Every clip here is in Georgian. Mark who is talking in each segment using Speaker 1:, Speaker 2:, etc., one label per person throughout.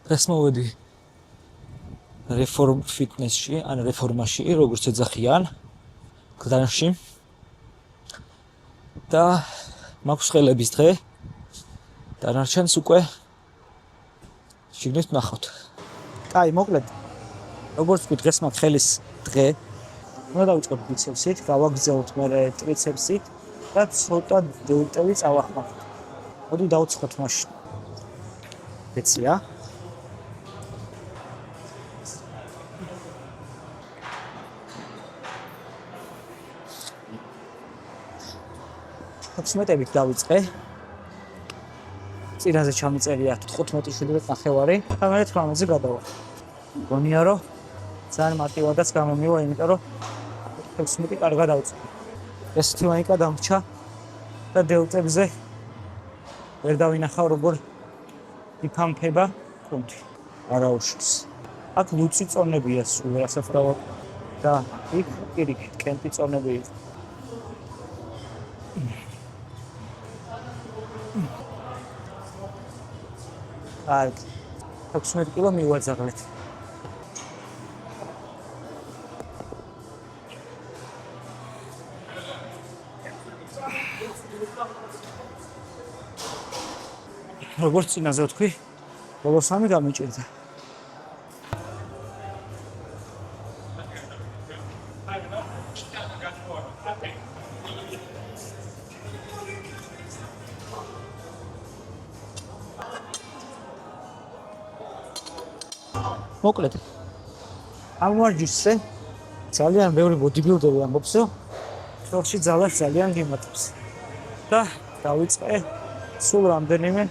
Speaker 1: დღეს მოვედი რეფორმ ფიტნესში, ან რეფორმაში, როგორც ეძახიან გზანში. და მაქვს ხელების დღე. დანარჩენს უკვე შიგნით ნახავთ. კაი, მოკლედ. როგორც ვთქვი, დღეს მაქვს ხელის დღე. უნდა დავიწყოთ ბიცეპსით, გავაგრძელოთ მერე ტრიცეპსით და ცოტა დელტები წავახმართ. მოდი დავიწყოთ მაშინ. ეცია. ხუთმეტებით დავიწყე. წინაზე ჩამიწერია 15.9 და მე 18-ზე გადავა. გონია რომ ძალიან მარტივადაც გამომივა, იმიტომ რომ 16 კარგად დავიწყე. ეს თვაიკა დამრჩა და დელტებზე ვერ დავინახავ როგორ იფამფება კუნთი. არაუშავს. აქ ლუცი წონებია სულ რასაბრალოდ და იქ პირიქით კენტი წონებია. აი 16 კილო მივაძაღლეთ. როგორც წინაზე ვთქვი, ბოლო 3 გამიჭირდა. მოკლედ. ამ ვარჯიშზე ძალიან ბევრი ბოდიბილდერი ამბობს, რომ ხელში ძალას ძალიან გიმატებს. და დავიწყე სულ რამდენიმე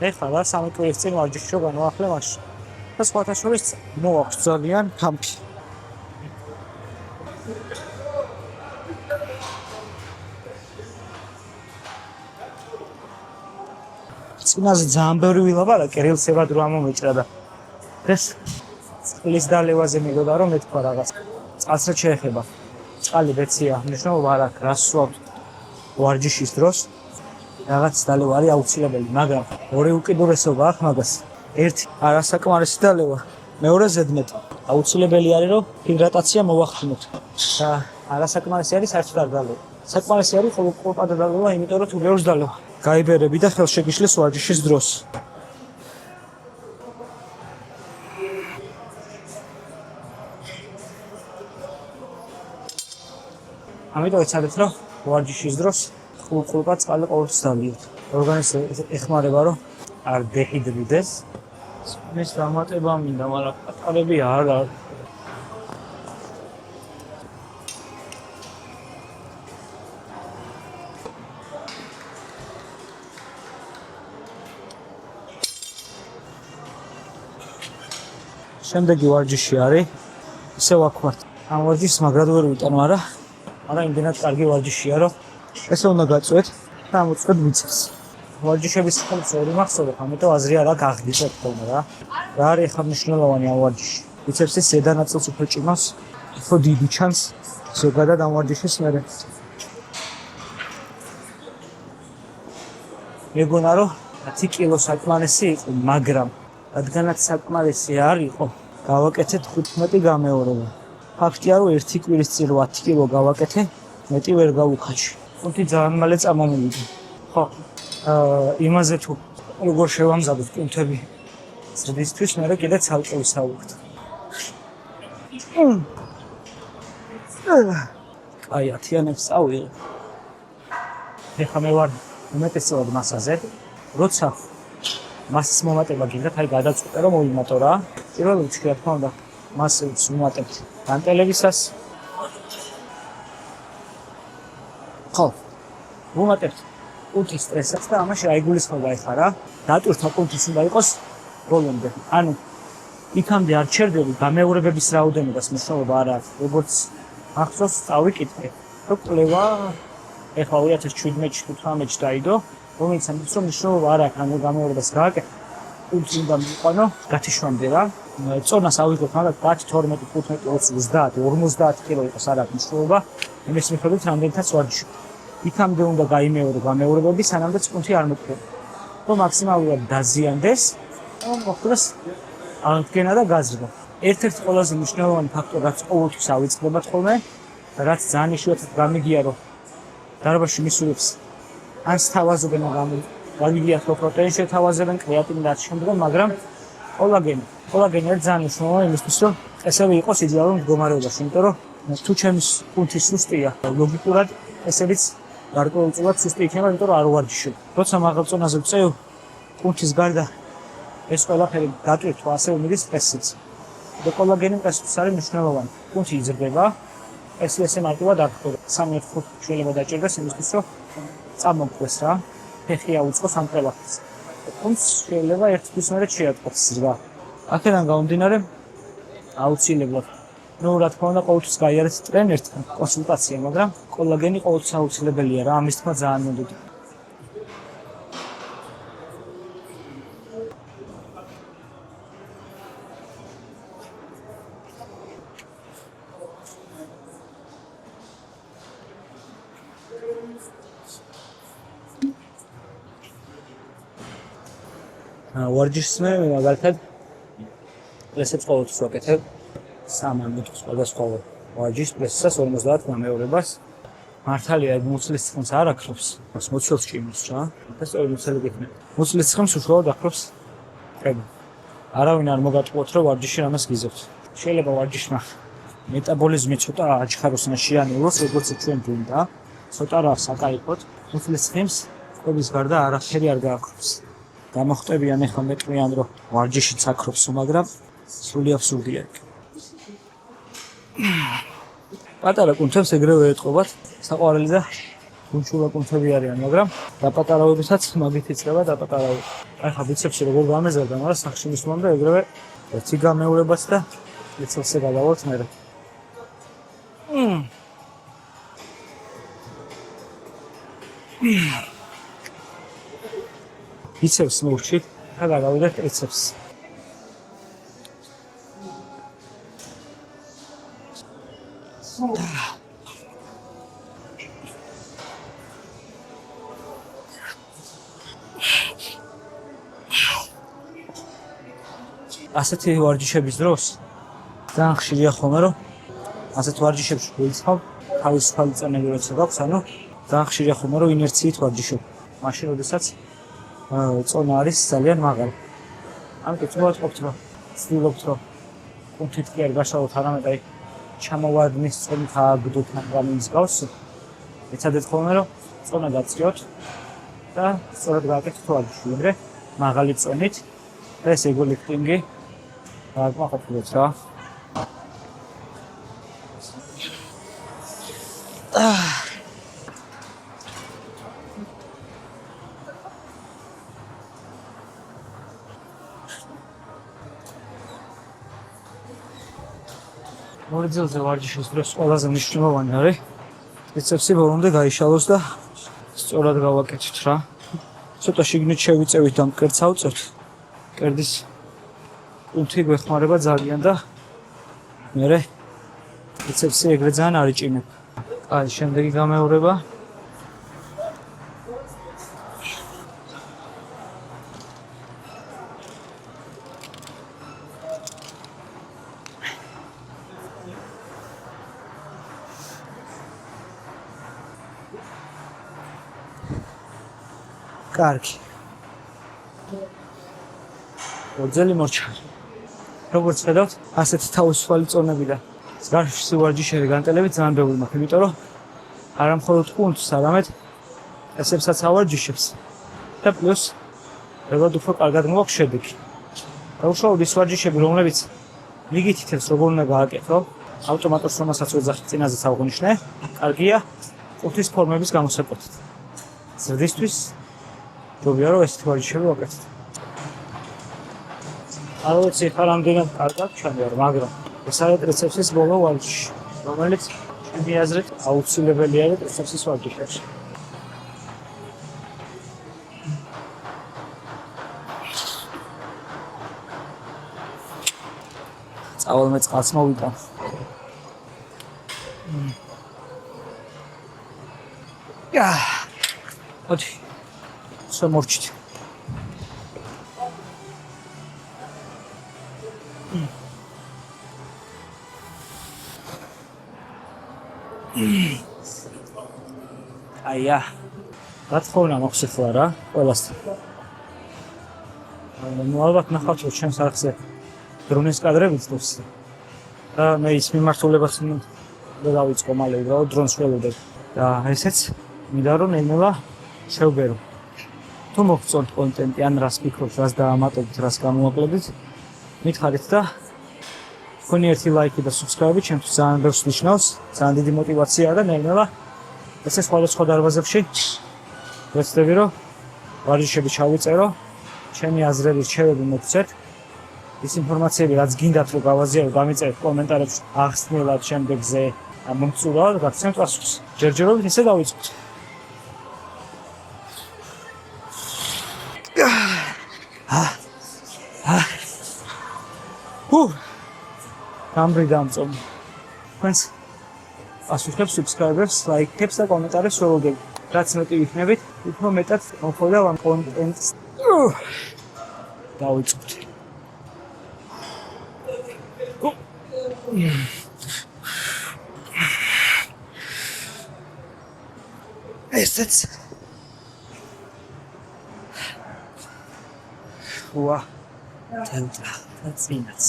Speaker 1: ეხლა რა 3 კვირის წინ ვარჯიშში განვაახლე მაშინ. და სხვათა შორის მოაქვს ძალიან ფამფი. წინაზე ძალიან ბევრი ვილაპარაკე, რილსებად რო ამომეჭრა და ეს წყლის დალევაზე მეგონა რომ მეთქვა რაღაც. წყალსაც შეეხება. წყალი ბეცია, მნიშვნელობა არ აქვს, რას სვავთ ვარჯიშის დროს. რაღაც დალევა არის აუცილებელი, მაგრამ ორი უკიდურესობა აქვს მაგას. ერთი არასაკმარისი დალევა, მეორე ზედმეტი. აუცილებელი არის რომ ჰიდრატაცია მოვახდინოთ. და არასაკმარისი არის საერთოდ არ დალევა. საკმარისი არის ყოველდღიური დალევა, იმიტომ რომ თუ ბევრს დალევა. გაიბერები და ხელშეკიშლის ვარჯიშის დროს. ამიტომ ეცადეთ რომ ვარჯიშის დროს ყურყურპა წყალი ყოველთვის დავლიოთ. ორგანიზმი ეხმარება რომ არ დეჰიდრიდეს. ეს დამატება მინდა, მაგრამ პატარები არ არის. შემდეგი ვარჯიში არის ისე ვაქვართ. ამ ვარჯიშს მაგრად ვერ ვიტან, მაგრამ იმდენად კარგი ვარჯიშია, რომ ესე უნდა გაწვეთ და ამოწყეთ ბიცეპს. ვარჯიშების ხელს ორი მახსოვდება, ამიტომ აზრი არ აქვს აღდისეთ ხოლმე რა. რა არის ახლა მნიშვნელოვანი ამ ვარჯიში? ბიცეპსის ზედა ნაწილს უფრო ჭიმავს, უფრო დიდი ჩანს ზოგადად ამ ვარჯიშის მერე. მეგონა რომ 10 კილო საკმარისი იყო, მაგრამ რადგანაც საკმარისი არ იყო, გავაკეთეთ 15 გამეორება. ფაქტია რომ 1 კვირის წინ 10 კილო გავაკეთე, მეტი ვერ გავუხაჩი. კუნთი ძალიან მალე წამომივიდა. ხო, იმაზე თუ როგორ შევამზადოთ კუნთები ზრდისთვის, მე კიდე ცალკე ვისაუბროთ. აი, ათიანებს წავიღე. ეხლა მე ვარ უმეტესად მასაზე, როცა მასის მომატება გინდათ, აი გადაწყვეტე რომ მოვიმატო რა. პირველ რიგში რა თქმა უნდა, მასს ვუმატებთ განტელებისას. ხო, ვუმატებთ კუნთის სტრესს და ამაში რა იგულისხმება ეხლა რა. დატვირთვა კუნთის უნდა იყოს ბოლომდე. ანუ იქამდე არ ჩერდები გამეორებების რაოდენობას მნიშვნელობა არ აქვს. როგორც ახსოვს, წავიკითხე, რომ კვლევა ეხლა 2017-18 დაიდო, რომელიც ამბობს, რომ მნიშვნელობა არ აქვს, ანუ გამეორებას გააკეთე. კუნთი უნდა მიყვანო გათიშვამდე რა. წონას ავიღოთ, მაგრამ 10, 12, 15, 20, 30, 50 კილო იყოს არ აქვს მნიშვნელობა. იმის მიხედვით რამდენიც ვარჯიშობ. იქამდე უნდა გაიმეორო გამეორებები, სანამ კუნთი არ მოკვდება. რომ მაქსიმალურად დაზიანდეს მოხდეს აღდგენა და გაზრდა. ერთ-ერთი ყველაზე მნიშვნელოვანი ფაქტორი, რაც ყოველთვის ავიწყდებათ ხოლმე, რაც ძალიან იშვიათად გამიგია, რომ დარბაზში მისულებს ან სთავაზობენ გამიგიათ, რომ პროტეინი შეთავაზებენ, კრეატინი და შემდგომ, მაგრამ კოლაგენი არის ძალიან მნიშვნელოვანი იმისთვის, რომ ესევე იყოს იდეალურ მდგომარეობაში, იმიტომ რომ თუ ჩემი კუნთი სუსტია, ლოგიკურად ესეც გარკვეულწილად სუსტი იქნება, იმიტომ რომ არ ვარჯიშობ. როცა მაღალ წონაზე ვწევ, კუნთის გარდა ეს ყველაფერი დატვირთვა, ასევე მიდის სტრესიც. და კოლაგენი მყესთვის არის მნიშვნელოვანი. კუნთი იზრდება, ესე მარტივად არ ხდება. 3-5 შეიძლება დაჭერდეს იმისთვის, რომ წამოგვეს რა. ფეხი აუწყოს ამ ყველაფერს. კუნთს შეიძლება ერთ თვის მერე შეატყოს ზრდა. აქედან გამომდინარე აუცილებლად რა თქმა უნდა ყოველთვის გაიარეთ ტრენერთან კონსულტაცია, მაგრამ კოლაგენი ყოველთვის აუცილებელია რა, ამის თქმა ძალიან მოდიდი. ვარჯიშს მე მაგალითად პრესებს ყოველთვის ვაკეთებ 3 მეთქს სხვადასხვა ვარჯიშს პრესსაც 50 გამეორებას. მართალია მუცლის ცხიმს არ აკრობს, მუცელს ჭიმს რა. ეს ორი მუცელი გექნება. მუცლის ცხიმს უშუალოდ აკრობს ყები. არავინ არ მოგატყუოთ რომ ვარჯიში რამას გიზებთ. შეიძლება ვარჯიშმა მეტაბოლიზმი ცოტა აჩქაროს და შეანელოს, როგორც ჩვენ გვინდა. ცოტა რა საკაიფოთ. მუცლის ცხიმს ყების გარდა არაფერი არ გააკრობს. გამოხტებიან ახლა მეტყვიან რომ ვარჯიშიც აკრობს, მაგრამ სრული აბსურდია. პატარა კუნთებს ეგრევე ეტყობათ, საყვარელი და გულშულა კუნთები არიან, მაგრამ დაპატარავებითაც მაგით იწყება დაპატარავება. ახლა ბიცეპსი როგორ გამეზარდა, მაგრამ სახში მისვლამდე ეგრევე ერთი გამეორებას და ბიცეპსზე გადავალთ მერე. ბიცეპს მოვჭით და გადავიდეთ ტრიცეპს. ასეთი ვარჯიშების დროს ძალიან ხშირია ხოლმე რომ ასეთ ვარჯიშებში ვიწყობ თავისუფალი წონები როცა გაქვს, ანუ ძალიან ხშირია ხოლმე რომ ინერციით ვარჯიშობ. მაშინ როდესაც წონა არის ძალიან მაღალი. ამიტომ ვთქვათ რომ ვცდილობთ რომ კუნთით კი არ გაშალოთ, არამედ აი ჩამოვარდნის წონით ააგდოთ ამ მსგავს. ეცადეთ ხოლმე რომ წონა გაწიოთ და სწორად გააკეთოთ ვარჯიში, ვიდრე მაღალი წონით და ეს ეგოლიფტინგი გაკეთოთ რა. ორი ძილზე ვარჯიშის დროს ყველაზე მნიშვნელოვანი არის ტრიცეპსი ბოლომდე გაიშალოს და სწორად გავაკეთოთ რა. ცოტა შიგნით შევიწევით და მკერდს ავწევთ. მკერდის კუნთი გვეხმარება ძალიან და მერე ტრიცეპსი ეგრე ძალიან არ იჭიმებ. აი, შემდეგი გამეორება. კარგი. ოძელი მორჩა. როგორც ხედავთ, ასეთი თავისუფალი წონები და ზღარში ვარჯიშები განტელებით ძალიან ბევრი მაქვს, იმიტომ რომ არა მხოლოდ კუნთს, არამედ ესებსაც ავარჯიშებს. და პლუს როგორც უფრო კარგად მოაქვს შედეგი. და უშუალოდ ის ვარჯიშები, რომლებიც მიგითითებს როგორ უნდა გააკეთო, ავტომატურად რომელსაც ვეძახით წინაზეც აღვნიშნე, კარგია კუნთის ფორმების გამოსაკუთრებით. ზრდისთვის ჯობია რომ ესეთი ვარჯიშები ვაკეთოთ. არ ვიცი ხარ რამდენად კარგად ჩანდა, მაგრამ ეს არის ტრიცეპსის ბოლო ვარჯიში, რომელიც ჩემი აზრით აუცილებელია ტრიცეპსის ვარჯიშებში. წავალ მე წყალს მოვიტან. მოდი. შემორჩით. აია. რა თქმა უნდა მოხსელა რა, ყველასთან. ნუ ალბათ ნახავთ რომ ჩემს არხზე დრონის კადრებიც დევს. და მე ის მიმართულებას დავიწყო მალე უბრალოდ დრონს ველოდებ. და ესეც მინდა რომ ნელა შევბერო. თუ მოგწონთ კონტენტი ან რას ფიქრობთ, რას დაამატებთ, რას გამოაკლებით, მითხარით და თქვენი ერთი ლაიქი და subscribe-ი ჩემთვის ძალიან ბევრს ნიშნავს, ძალიან დიდი мотивაციაა და ნელა ესე სხვადასხვა დარბაზებში ვეცდები რომ ვარჯიშები ჩავიწერო, ჩემი აზრები, რჩევები მოგცეთ. ის ინფორმაციები რაც გინდათ რომ გავაზიარო, გამიწერეთ კომენტარებში ახსნილად შემდეგზე ამ მომწურავად გაგცემთ პასუხს. ჯერჯერობით ესე დავიწყოთ. გამრიდა ამწომ. თქვენს პასუხებს, subscribers, ლაიქებს და კომენტარებს ველოდები. რაც მეტი ვიქნებით, უფრო მეტად მომხოდა ამ კონტენტს. დავიწყოთ. ესეც ვა თენტა წინაც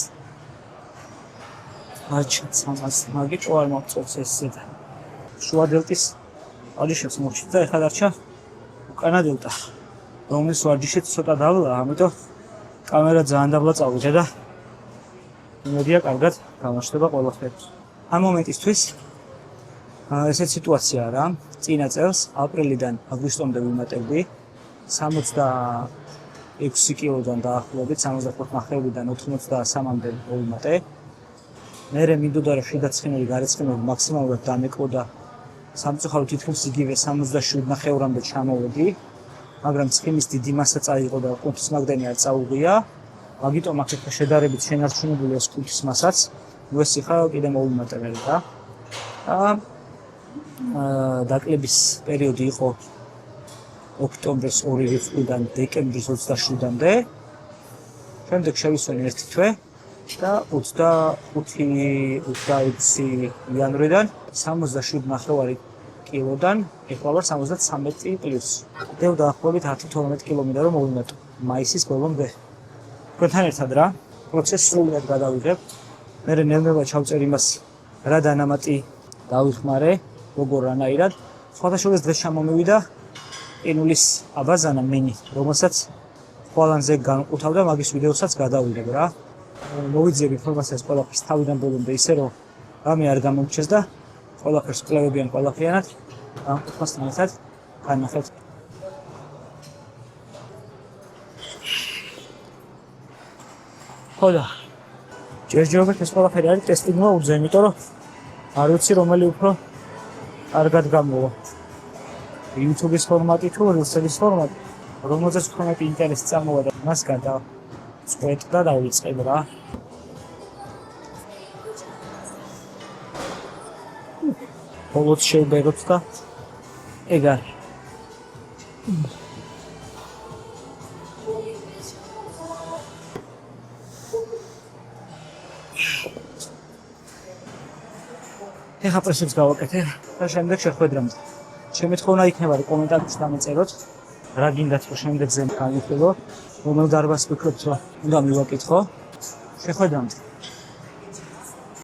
Speaker 1: აჩაც ამას მაგით არ მოგწონს ესე და შუა დელტის ვარჯიშებს მოხდით და ეხლა დარჩა უკანა დელტა რომლის ვარჯიშიც ცოტა დავლა, ამიტომ კამერა ძალიან დაბლა წავიდა და იმედია კარგად გამოჩნდება ყველაფერი. ამ მომენტისთვის ესეთ სიტუაციაა რა, წინა წელს აპრილიდან აგვისტომდე ვიმატებდი 66 კილოდან დაახლოებით 75-ნახევრიდან 83-მდე ვიმატე. მერე მინდოდა რომ შიდაცხინული გარეცხინული მაქსიმალურად დამეკლო და სამწუხაროდ თითქმის იგივე 77-ნახევრამდე ჩამოვედი. მაგრამ ცხიმის დიდი მასა წაიღო და კუნთის მაგდენი არ წაუღია. მაგიტომ აქ შედარებით შენარჩუნებული ეს კუნთის მასაც, ნუ ეს ხა კიდე მოვიმატე მე და დაკლების პერიოდი იყო ოქტომბრის 2 წლიდან დეკემბრის 27-მდე. შემდეგ შევისვენი ერთი თვე და 25 იანვრიდან 77.5 კილოდან ეხლა ვარ 73 პლუს. დევ დაახლოებით 10-12 კილომეტრი რომ მოვიმატო მაისის ბოლომდე. თქვენთან ერთად რა, პროცესს სრულად გადავიღებ. მე ნელ-ნელა ჩავწერ იმას, რა დანამატი დავიხმარე, როგორ რანაირად. სხვადასხვა დღეს ჩამომივიდა ყინულის აბაზანა მინი, რომელსაც ხვალანზე განყუთავდა, მაგის ვიდეოსაც გადავიღებ რა. მოვიძიებ ინფორმაციას ყველაფერს თავიდან ბოლომდე ისე რომ რამე არ გამომრჩეს და ყველაფერს კლებებიან ყველაფერიანად ამ კუთხასთან ერთად განახეთ. ხოდა ჯერჯერობით ეს ყველაფერი არის ტესტინგმა უძე, იმიტომ რომ არ ვიცი რომელი უფრო კარგად გამოვა. YouTube-ის ფორმატი თუ Reels-ის ფორმატი, რომელზეც უფრო მეტი ინტერესი წამოვა და მას გადავწყვეტ და დავიწყებ რა. ბოლოს შევბეროთ და ეგ არის. ეხლა პრესებს გავაკეთე და შემდეგ შეხვედრამდე. ჩემი თხოვნა იქნება რომ კომენტარებში დამეწეროთ რა გინდათ რომ შემდეგზე განვიხილო, რომელ დარბაზს ვფიქრობთ რომ უნდა მივაკითხო. შეხვედრამდე.